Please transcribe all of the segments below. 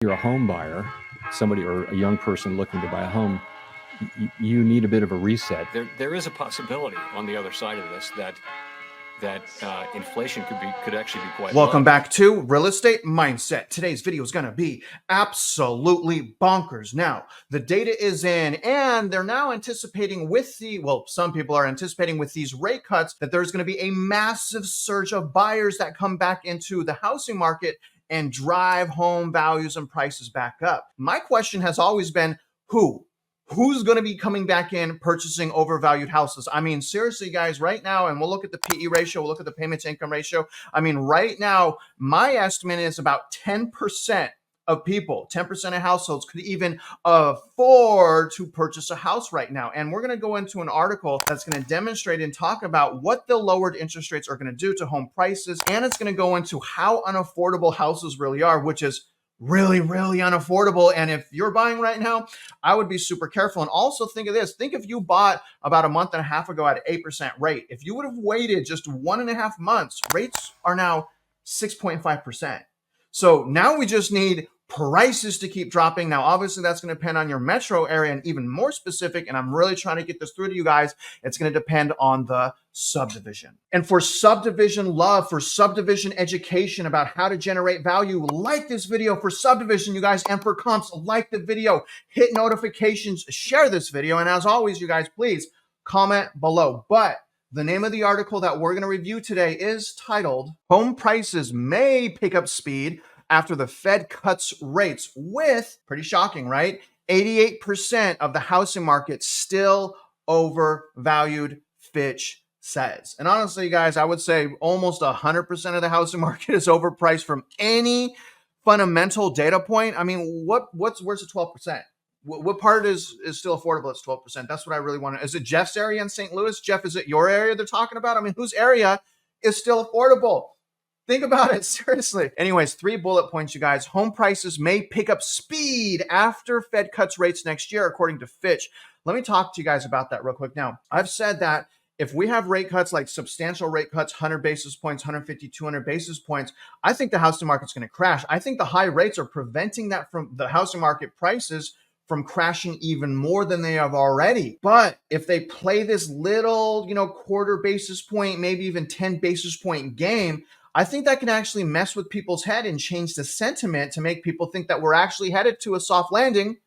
you're a home buyer, somebody or a young person looking to buy a home, you need a bit of a reset. There is a possibility on the other side of this that inflation could actually be quite Welcome low. back to Real Estate Mindset. Today's video is going to be absolutely bonkers. Now, the data is in, and they're now anticipating some people are anticipating with these rate cuts that there's going to be a massive surge of buyers that come back into the housing market and drive home values and prices back up. My question has always been, who's going to be coming back in purchasing overvalued houses? I mean, seriously, guys, right now, and we'll look at the PE ratio, we'll look at the payment to income ratio. I mean, right now, my estimate is about 10% of people, 10% of households could even afford to purchase a house right now. And we're going to go into an article that's going to demonstrate and talk about what the lowered interest rates are going to do to home prices. And it's going to go into how unaffordable houses really are, which is really, really unaffordable. And if you're buying right now, I would be super careful. And also think of this. Think if you bought about a month and a half ago at an 8% rate. If you would have waited just 1.5 months, rates are now 6.5%. So now we just need prices to keep dropping. Now, obviously, that's going to depend on your metro area, and even more specific, and I'm really trying to get this through to you guys, it's going to depend on the subdivision. And for subdivision love, for subdivision education about how to generate value, like this video for subdivision, you guys, and for comps, like the video, hit notifications, share this video, and as always, you guys, please comment below. But the name of the article that we're going to review today is titled, Home Prices May Pick Up Speed After the Fed Cuts Rates, with, pretty shocking, right? 88% of the housing market still overvalued, Fitch says. And honestly, you guys, I would say almost 100% of the housing market is overpriced from any fundamental data point. I mean, where's the 12%? What part is still affordable? It's 12%. That's what I really want to. Is it Jeff's area in St. Louis? Jeff, is it your area they're talking about? I mean, whose area is still affordable? Think about it, seriously. Anyways, 3 bullet points, you guys. Home prices may pick up speed after Fed cuts rates next year, according to Fitch. Let me talk to you guys about that real quick. Now, I've said that if we have rate cuts, like substantial rate cuts, 100 basis points, 150, 200 basis points, I think the housing market's going to crash. I think the high rates are preventing that from the housing market prices from crashing even more than they have already. But if they play this little, quarter basis point, maybe even 10 basis point game, I think that can actually mess with people's head and change the sentiment to make people think that we're actually headed to a soft landing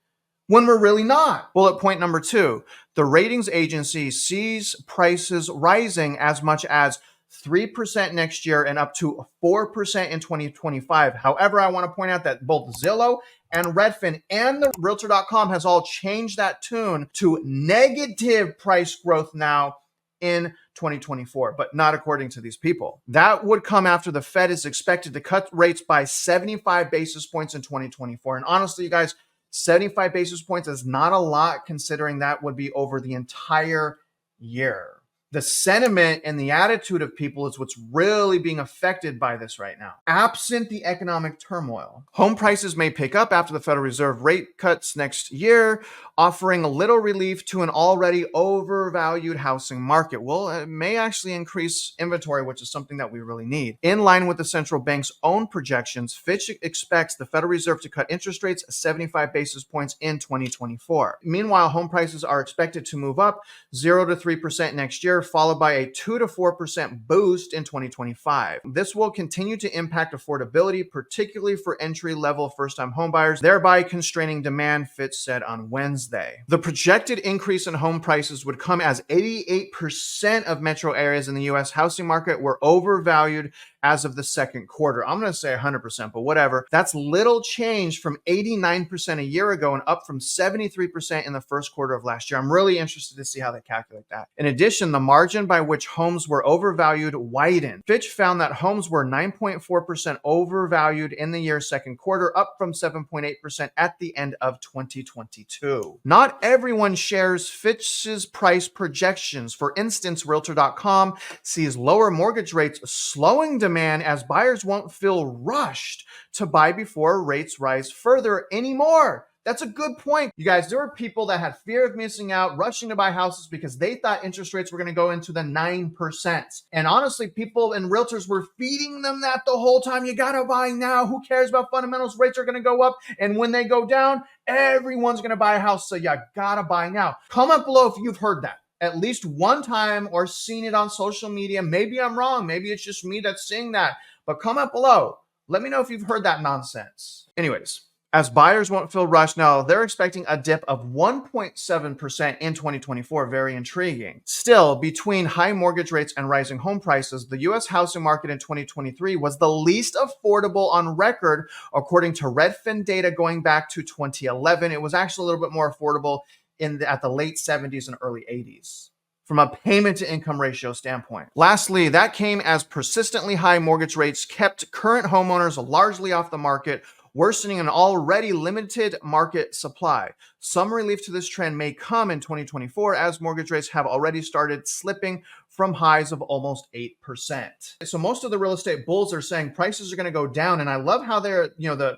when we're really not. Bullet point number 2, the ratings agency sees prices rising as much as 3% next year and up to 4% in 2025. However, I want to point out that both Zillow and Redfin and the Realtor.com has all changed that tune to negative price growth now in 2024, but not according to these people. That would come after the Fed is expected to cut rates by 75 basis points in 2024. And honestly, you guys, 75 basis points is not a lot considering that would be over the entire year. The sentiment and the attitude of people is what's really being affected by this right now. Absent the economic turmoil, home prices may pick up after the Federal Reserve rate cuts next year, offering a little relief to an already overvalued housing market. Well, it may actually increase inventory, which is something that we really need. In line with the central bank's own projections, Fitch expects the Federal Reserve to cut interest rates 75 basis points in 2024. Meanwhile, home prices are expected to move up 0 to 3% next year, followed by a 2 to 4% boost in 2025. This will continue to impact affordability, particularly for entry-level first-time homebuyers, thereby constraining demand, Fitch said on Wednesday. The projected increase in home prices would come as 88% of metro areas in the U.S. housing market were overvalued as of the second quarter. I'm going to say 100%, but whatever. That's little change from 89% a year ago and up from 73% in the first quarter of last year. I'm really interested to see how they calculate that. In addition, the margin by which homes were overvalued widened. Fitch found that homes were 9.4% overvalued in the year's second quarter, up from 7.8% at the end of 2022. Not everyone shares Fitch's price projections. For instance, Realtor.com sees lower mortgage rates slowing demand as buyers won't feel rushed to buy before rates rise further anymore. That's a good point. You guys, there were people that had fear of missing out, rushing to buy houses because they thought interest rates were going to go into the 9%. And honestly, people and realtors were feeding them that the whole time. You got to buy now. Who cares about fundamentals? Rates are going to go up. And when they go down, everyone's going to buy a house. So you got to buy now. Comment below if you've heard that at least one time or seen it on social media. Maybe I'm wrong. Maybe it's just me that's seeing that. But comment below. Let me know if you've heard that nonsense. Anyways, as buyers won't feel rushed now, they're expecting a dip of 1.7% in 2024. Very intriguing. Still, between high mortgage rates and rising home prices, the U.S. housing market in 2023 was the least affordable on record, according to Redfin data going back to 2011. It was actually a little bit more affordable at the late 70s and early 80s. From a payment to income ratio standpoint. Lastly, that came as persistently high mortgage rates kept current homeowners largely off the market, worsening an already limited market supply. Some relief to this trend may come in 2024 as mortgage rates have already started slipping from highs of almost 8%. So most of the real estate bulls are saying prices are going to go down. And I love how they're,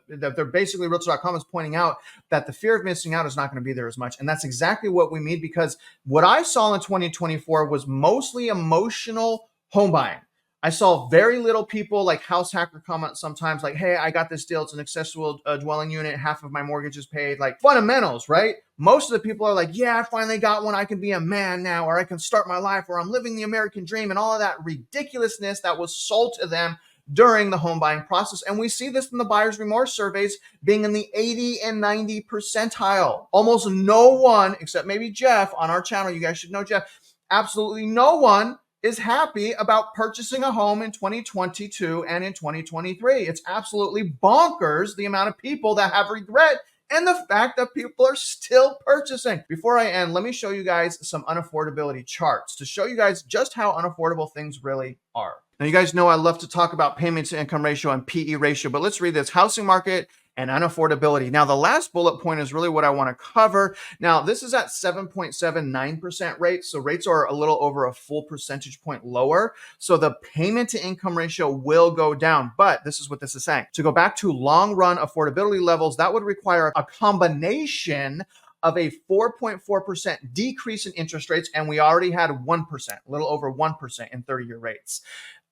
they're basically Realtor.com is pointing out that the fear of missing out is not going to be there as much. And that's exactly what we mean, because what I saw in 2024 was mostly emotional home buying. I saw very little people like House Hacker comment sometimes like, hey, I got this deal. It's an accessible dwelling unit. Half of my mortgage is paid. Like fundamentals, right? Most of the people are like, yeah, I finally got one. I can be a man now, or I can start my life, or I'm living the American dream, and all of that ridiculousness that was sold to them during the home buying process. And we see this in the buyer's remorse surveys being in the 80 and 90 percentile. Almost no one, except maybe Jeff on our channel, you guys should know Jeff, absolutely no one is happy about purchasing a home in 2022 and in 2023. It's absolutely bonkers the amount of people that have regret and the fact that people are still purchasing. Before I end, let me show you guys some unaffordability charts to show you guys just how unaffordable things really are. Now, you guys know I love to talk about payment to income ratio and PE ratio, but let's read this. Housing market and unaffordability. Now, the last bullet point is really what I want to cover. Now, this is at 7.79% rate. So rates are a little over a full percentage point lower. So the payment to income ratio will go down. But this is what this is saying. To go back to long run affordability levels, that would require a combination of a 4.4% decrease in interest rates. And we already had 1%, a little over 1% in 30-year rates.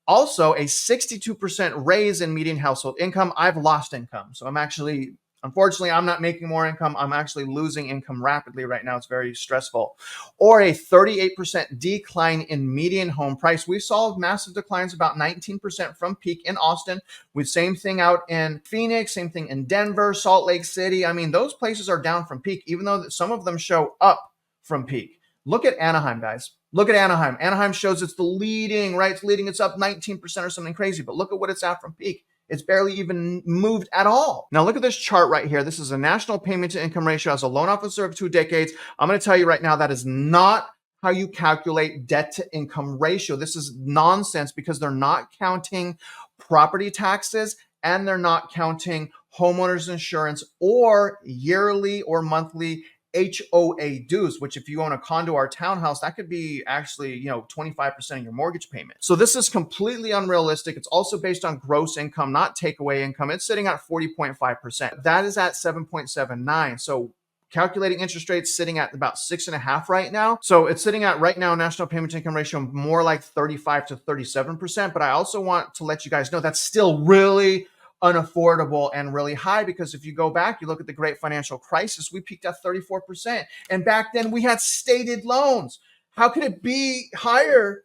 Also, a 62% raise in median household income. I've lost income. So unfortunately, I'm not making more income. I'm actually losing income rapidly right now. It's very stressful. Or a 38% decline in median home price. We saw massive declines, about 19% from peak in Austin. With same thing out in Phoenix, same thing in Denver, Salt Lake City. I mean, those places are down from peak, even though some of them show up from peak. Look at Anaheim, guys. Look at Anaheim. Anaheim shows it's the leading, right? It's leading. It's up 19% or something crazy. But look at what it's at from peak. It's barely even moved at all. Now look at this chart right here. This is a national payment to income ratio as a loan officer of 2 decades. I'm going to tell you right now, that is not how you calculate debt to income ratio. This is nonsense because they're not counting property taxes and they're not counting homeowners insurance or yearly or monthly HOA dues, which if you own a condo or a townhouse, that could be actually, 25% of your mortgage payment. So this is completely unrealistic. It's also based on gross income, not takeaway income. It's sitting at 40.5%. That is at 7.79. So calculating interest rates sitting at about 6.5 right now. So it's sitting at right now, national payment to income ratio, more like 35 to 37%. But I also want to let you guys know that's still really unaffordable and really high, because if you go back, you look at the great financial crisis, we peaked at 34%. And back then we had stated loans. How could it be higher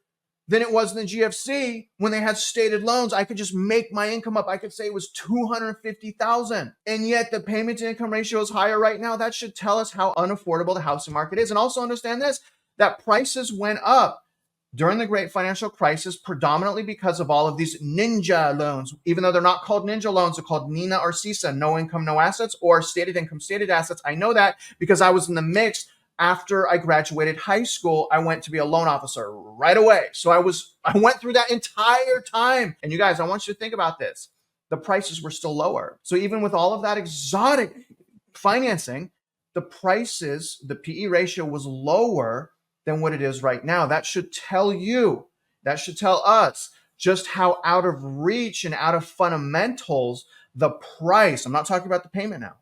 than it was in the GFC when they had stated loans? I could just make my income up. I could say it was $250,000. And yet the payment to income ratio is higher right now. That should tell us how unaffordable the housing market is. And also understand this, that prices went up during the great financial crisis, predominantly because of all of these ninja loans. Even though they're not called ninja loans, they're called NINA or CISA, no income, no assets, or stated income, stated assets. I know that because I was in the mix. After I graduated high school, I went to be a loan officer right away. So I went through that entire time. And you guys, I want you to think about this. The prices were still lower. So even with all of that exotic financing, the prices, the PE ratio was lower than what it is right now. That should tell you, that should tell us just how out of reach and out of fundamentals the price, I'm not talking about the payment now,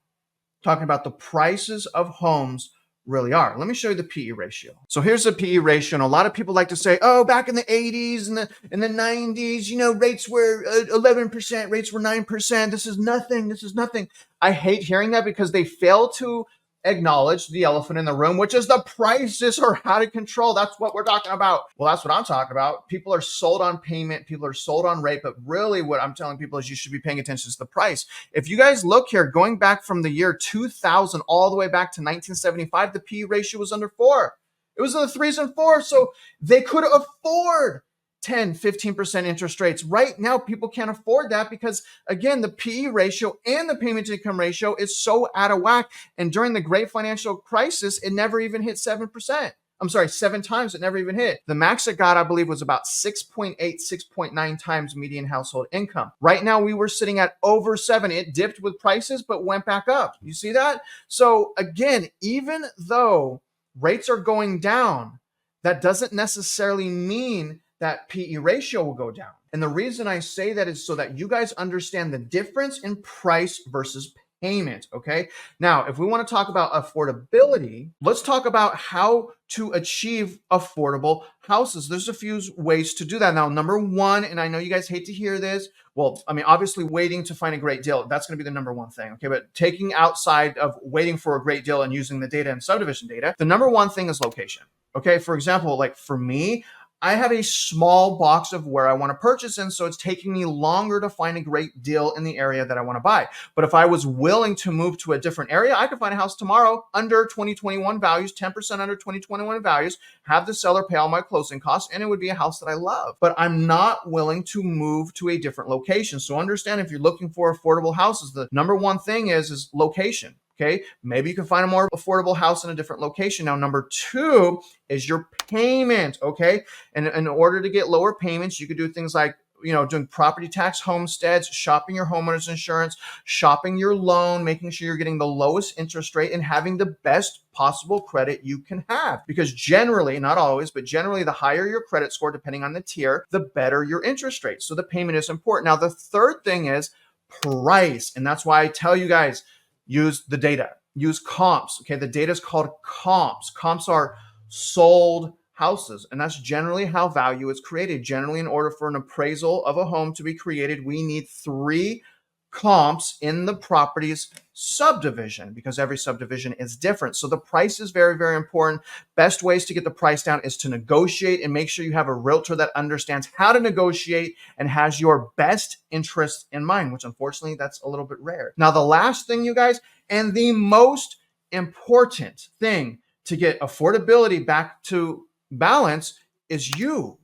talking about the prices of homes really are. Let me show you the PE ratio. So here's the PE ratio. And a lot of people like to say, oh, back in the 80s and the 90s, you know, rates were 11%, rates were 9%. This is nothing. This is nothing. I hate hearing that because they fail to acknowledge the elephant in the room, which is the prices are out of control. That's what we're talking about. Well, that's what I'm talking about. People are sold on payment. People are sold on rate. But really what I'm telling people is you should be paying attention to the price. If you guys look here, going back from the year 2000 all the way back to 1975, the P ratio was under 4. It was in the 3s and 4s. So they could afford 10, 15% interest rates. Right now, people can't afford that because, again, the PE ratio and the payment to income ratio is so out of whack. And during the great financial crisis, it never even hit 7%. I'm sorry, 7 times it never even hit. The max it got, I believe, was about 6.8, 6.9 times median household income. Right now, we were sitting at over 7. It dipped with prices, but went back up. You see that? So again, even though rates are going down, that doesn't necessarily mean that PE ratio will go down. And the reason I say that is so that you guys understand the difference in price versus payment, okay? Now, if we want to talk about affordability, let's talk about how to achieve affordable houses. There's a few ways to do that. Now, number one, and I know you guys hate to hear this, well, I mean, obviously waiting to find a great deal, that's going to be the number one thing, okay? But taking outside of waiting for a great deal and using the data and subdivision data, the number one thing is location, okay? For example, like for me, I have a small box of where I want to purchase in, so it's taking me longer to find a great deal in the area that I want to buy. But if I was willing to move to a different area, I could find a house tomorrow under 2021 values, 10% under 2021 values, have the seller pay all my closing costs, and it would be a house that I love. But I'm not willing to move to a different location. So understand, if you're looking for affordable houses, the number one thing is location. Okay, maybe you can find a more affordable house in a different location. Now, number two is your payment. Okay, and in order to get lower payments, you could do things like, you know, doing property tax homesteads, shopping your homeowner's insurance, shopping your loan, making sure you're getting the lowest interest rate, and having the best possible credit you can have. Because generally, not always, but generally, the higher your credit score, depending on the tier, the better your interest rate. So the payment is important. Now, the third thing is price, and that's why I tell you guys, use the data, use comps. Okay, the data is called comps. Comps are sold houses, and that's generally how value is created. Generally, in order for an appraisal of a home to be created, we need 3 comps in the property's subdivision, because every subdivision is different. So the price is very, very important. Best ways to get the price down is to negotiate, and make sure you have a realtor that understands how to negotiate and has your best interest in mind, which unfortunately that's a little bit rare. Now, the last thing, you guys, and the most important thing to get affordability back to balance is you.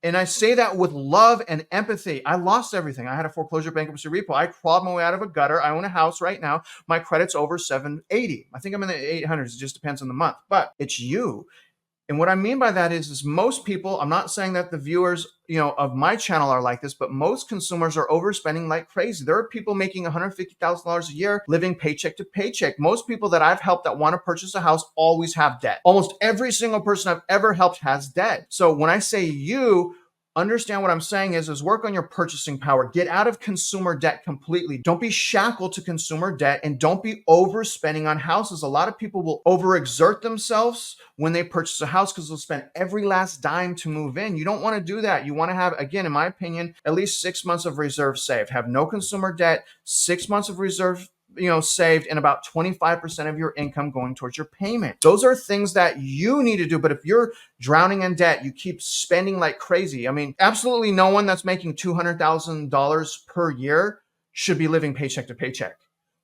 And I say that with love and empathy. I lost everything. I had a foreclosure, bankruptcy, repo. I crawled my way out of a gutter. I own a house right now. My credit's over 780. I think I'm in the 800s. It just depends on the month. But it's you. And what I mean by that is most people, I'm not saying that the viewers, you know, of my channel are like this, but most consumers are overspending like crazy. There are people making $150,000 a year living paycheck to paycheck. Most people that I've helped that want to purchase a house always have debt. Almost every single person I've ever helped has debt. So when I say you, understand what I'm saying is work on your purchasing power. Get out of consumer debt completely. Don't be shackled to consumer debt, and don't be overspending on houses. A lot of people will overexert themselves when they purchase a house because they'll spend every last dime to move in. You don't want to do that. You want to have, again, in my opinion, at least 6 months of reserve saved. Have no consumer debt, 6 months of reserve saved, and about 25% of your income going towards your payment. Those are things that you need to do. But if you're drowning in debt, you keep spending like crazy. I mean, absolutely no one that's making $200,000 per year should be living paycheck to paycheck.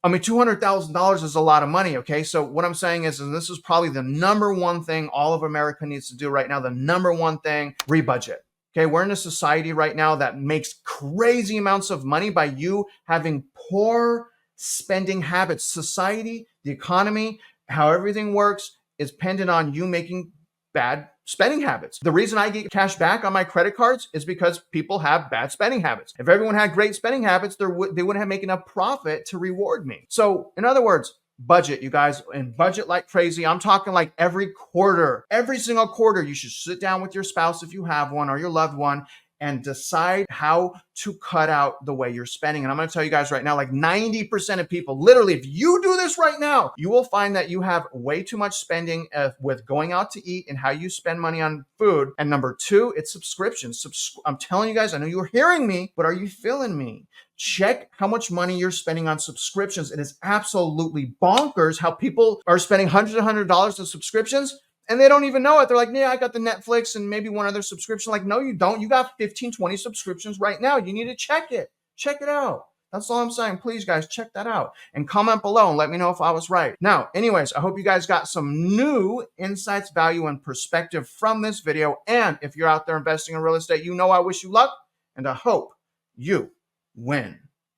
I mean, $200,000 is a lot of money, okay? So what I'm saying is, and this is probably the number one thing all of America needs to do right now, the number one thing, rebudget. Okay, we're in a society right now that makes crazy amounts of money by you having poor spending habits. Society, the economy, how everything works is dependent on you making bad spending habits. The reason I get cash back on my credit cards is because people have bad spending habits. If everyone had great spending habits, they wouldn't have made enough profit to reward me. So in other words, budget, you guys, and budget like crazy. I'm talking like every quarter, every single quarter, you should sit down with your spouse if you have one, or your loved one, and decide how to cut out the way you're spending. And I'm going to tell you guys right now, like 90% of people, literally, if you do this right now, you will find that you have way too much spending with going out to eat and how you spend money on food. And number two, it's subscriptions. I'm telling you guys, I know you're hearing me, but are you feeling me? Check how much money you're spending on subscriptions. It is absolutely bonkers how people are spending hundreds of dollars on subscriptions and they don't even know it. They're like, yeah, I got the Netflix and maybe one other subscription. Like, no, you don't. You got 15, 20 subscriptions right now. You need to check it. Check it out. That's all I'm saying. Please, guys, check that out and comment below and let me know if I was right. Now, anyways, I hope you guys got some new insights, value, and perspective from this video. And if you're out there investing in real estate, you know I wish you luck and I hope you win.